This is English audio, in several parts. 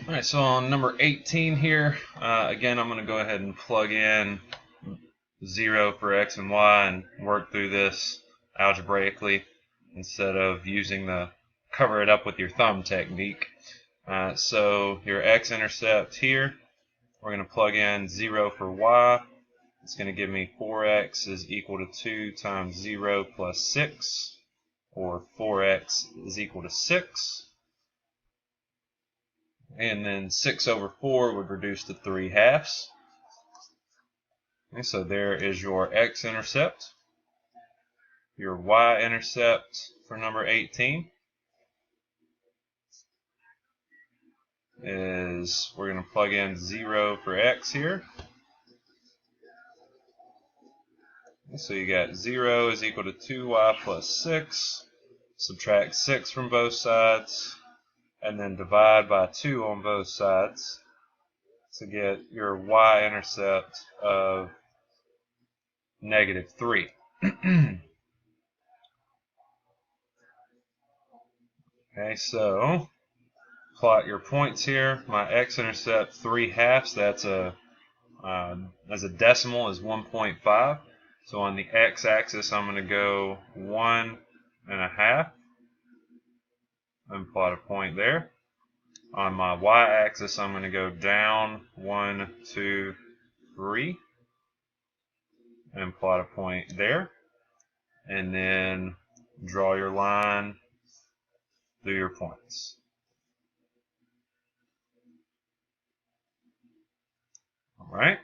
Alright, so on number 18 here, again I'm going to go ahead and plug in 0 for x and y and work through this algebraically instead of using the cover it up with your thumb technique. So your x-intercept here, we're going to plug in 0 for y. It's going to give me 4x is equal to 2 times 0 plus 6, or 4x is equal to 6. And then 6 over 4 would reduce to 3/2. Okay, so there is your x-intercept. Your y-intercept for number 18 is, we're going to plug in 0 for x here. Okay, so you got 0 is equal to 2y plus 6. Subtract 6 from both sides, and then divide by 2 on both sides to get your y-intercept of -3. Okay, so plot your points here. My x-intercept 3/2, that's as a decimal is 1.5. So on the x-axis, I'm going to go 1.5 and plot a point there. On my y-axis, I'm going to go down 1, 2, 3 and plot a point there. And then draw your line through your points. Alright,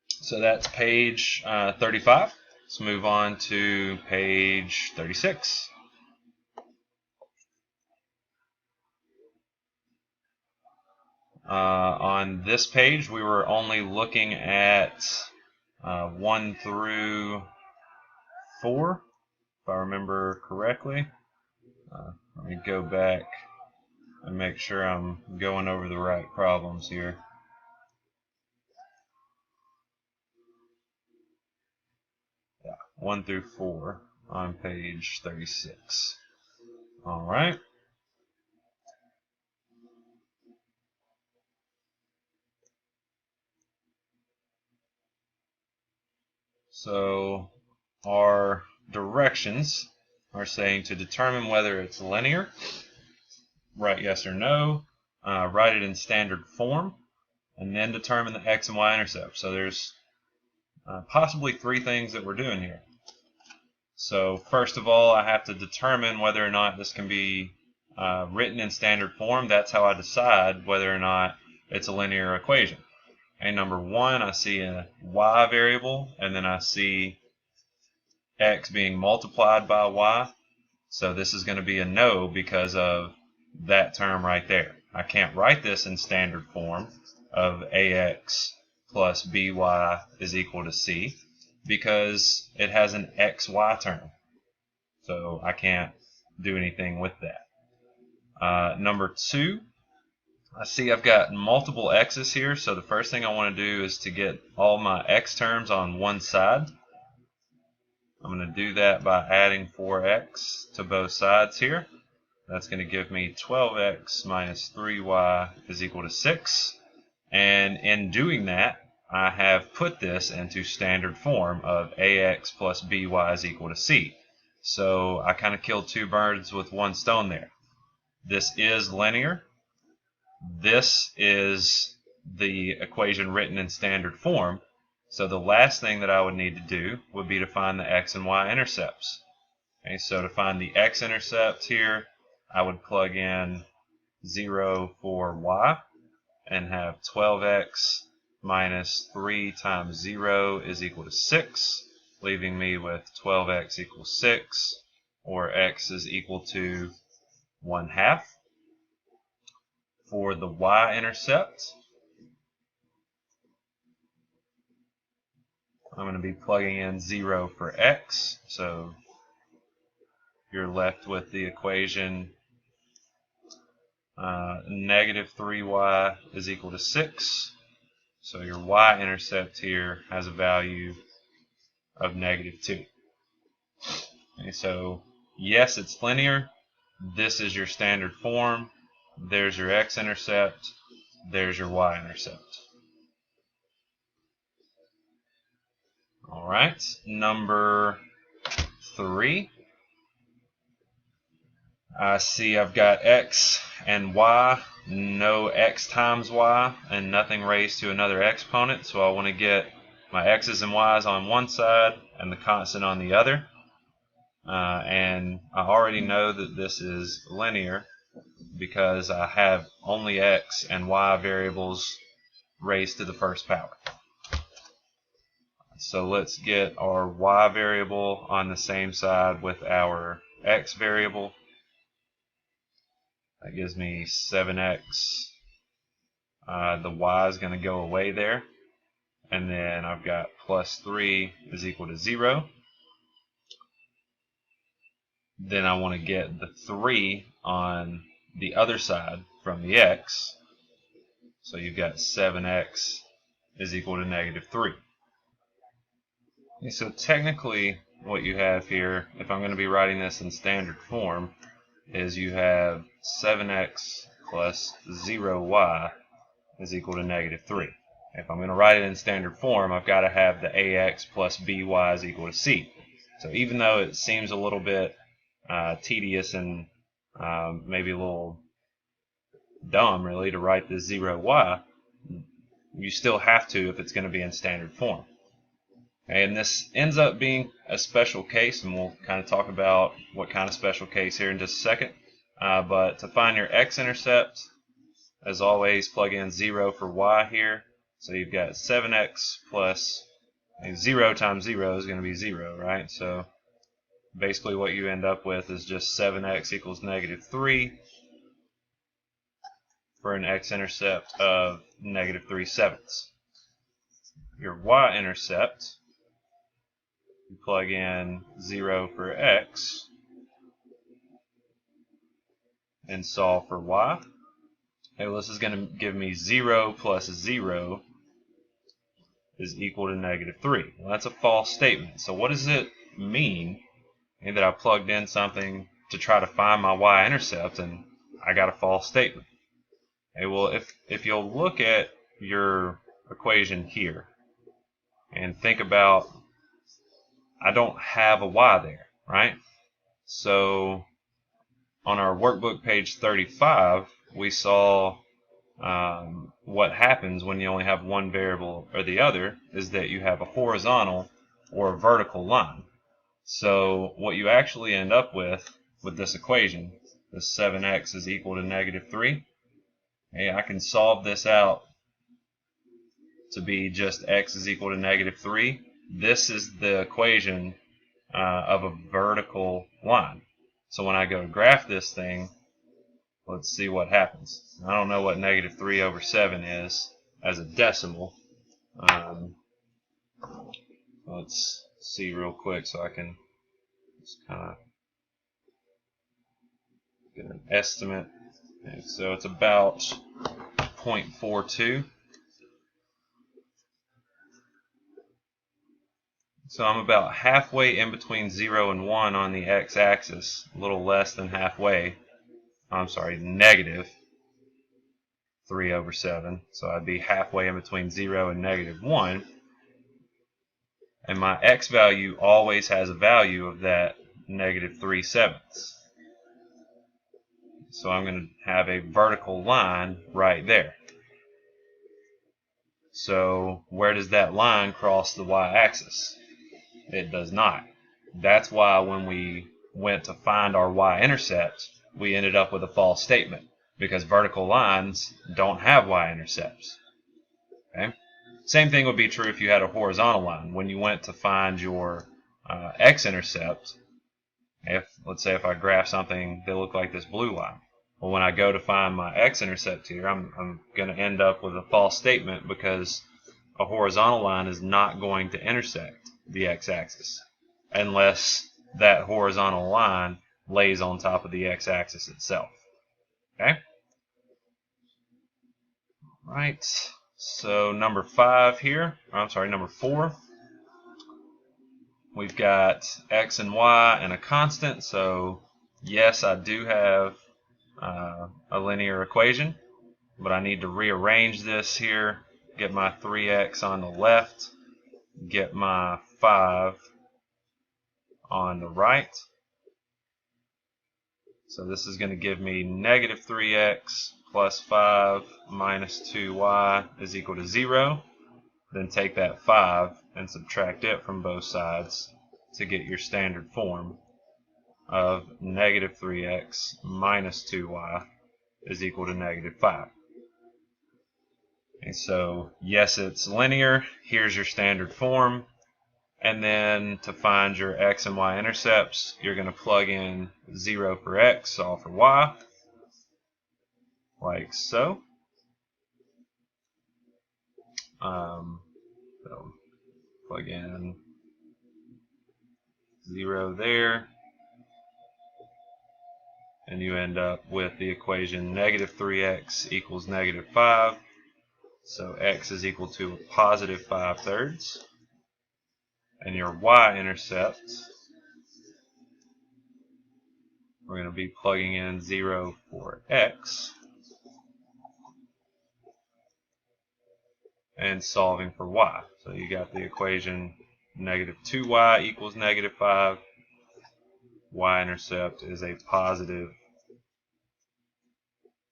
so that's page 35. Let's move on to page 36. On this page, we were only looking at 1 through 4, if I remember correctly. Let me go back and make sure I'm going over the right problems here. Yeah, 1 through 4 on page 36. All right. So our directions are saying to determine whether it's linear, write yes or no, write it in standard form, and then determine the x and y intercept. So there's possibly 3 things that we're doing here. So first of all, I have to determine whether or not this can be written in standard form. That's how I decide whether or not it's a linear equation. And number 1, I see a y variable, and then I see x being multiplied by y. So this is going to be a no because of that term right there. I can't write this in standard form of ax plus by is equal to c because it has an xy term. So I can't do anything with that. Number 2, I see I've got multiple x's here, so the first thing I want to do is to get all my x terms on one side. I'm going to do that by adding 4x to both sides here. That's going to give me 12x minus 3y is equal to 6. And in doing that, I have put this into standard form of ax plus by is equal to c. So I kind of killed 2 birds with 1 stone there. This is linear. This is the equation written in standard form. So the last thing that I would need to do would be to find the x and y intercepts. Okay, so to find the x-intercept here, I would plug in 0 for y and have 12x minus 3 times 0 is equal to 6, leaving me with 12x equals 6, or x is equal to 1/2. For the y-intercept, I'm going to be plugging in 0 for x, so you're left with the equation -3y is equal to 6. So your y-intercept here has a value of -2. Okay, so yes, it's linear. This is your standard form. There's your x-intercept. there's your y-intercept. Alright, number 3. I see I've got x and y, no x times y, and nothing raised to another exponent, so I want to get my x's and y's on one side and the constant on the other. And I already know that this is linear because I have only x and y variables raised to the first power. So let's get our y variable on the same side with our x variable. That gives me 7x. The y is going to go away there. And then I've got plus 3 is equal to 0. Then I want to get the 3 on the other side from the x. So you've got 7x is equal to negative 3. Okay, so technically what you have here, if I'm going to be writing this in standard form, is you have 7x plus 0y is equal to negative 3. If I'm going to write it in standard form, I've got to have the ax plus by is equal to c. So even though it seems a little bit tedious and maybe a little dumb really to write this 0y, you still have to if it's going to be in standard form. And this ends up being a special case, and we'll kind of talk about what kind of special case here in just a second. But to find your x-intercept, as always, plug in 0 for y here. So you've got 7x plus 0 times 0 is going to be 0, right? So basically what you end up with is just 7x equals negative 3 for an x-intercept of negative 3/7. Your y-intercept, you plug in 0 for x and solve for y. Okay, well, this is going to give me 0 plus 0 is equal to negative 3. Well, that's a false statement. So what does it mean that I plugged in something to try to find my y-intercept and I got a false statement? Okay, well, if you'll look at your equation here and think about, I don't have a y there, right? So on our workbook page 35, we saw what happens when you only have one variable or the other is that you have a horizontal or a vertical line. So what you actually end up with this equation, this 7x is equal to negative 3, okay, I can solve this out to be just x is equal to negative 3. This is the equation of a vertical line. So when I go to graph this thing, let's see what happens. I don't know what negative 3 over 7 is as a decimal. Let's see real quick so I can just kind of get an estimate. Okay, so it's about 0.42. So I'm about halfway in between 0 and 1 on the x-axis, a little less than halfway. I'm sorry, negative 3 over 7. So I'd be halfway in between 0 and negative 1. And my x value always has a value of that negative 3/7. So I'm going to have a vertical line right there. So where does that line cross the y-axis? It does not. That's why when we went to find our y-intercept, we ended up with a false statement, because vertical lines don't have y-intercepts. Okay? Same thing would be true if you had a horizontal line. When you went to find your x-intercept, let's say if I graph something that looked like this blue line, well, when I go to find my x-intercept here, I'm going to end up with a false statement because a horizontal line is not going to intersect the x-axis unless that horizontal line lays on top of the x-axis itself. Okay? Right. So number 5 here, number 4. We've got x and y and a constant. So yes, I do have a linear equation. but I need to rearrange this here, get my 3x on the left, get my 5 on the right. So this is going to give me negative 3x plus 5 minus 2y is equal to 0. Then take that 5 and subtract it from both sides to get your standard form of negative 3x minus 2y is equal to negative 5. And so, yes, it's linear. Here's your standard form. And then to find your x and y intercepts, you're going to plug in 0 for x, solve for y, like so. So plug in 0 there, and you end up with the equation negative 3x equals negative 5. So x is equal to a positive 5/3. And your y-intercept, we're going to be plugging in 0 for x and solving for y. So you got the equation negative 2y equals negative 5. Y-intercept is a positive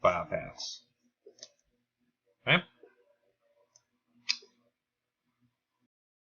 5/2. Okay?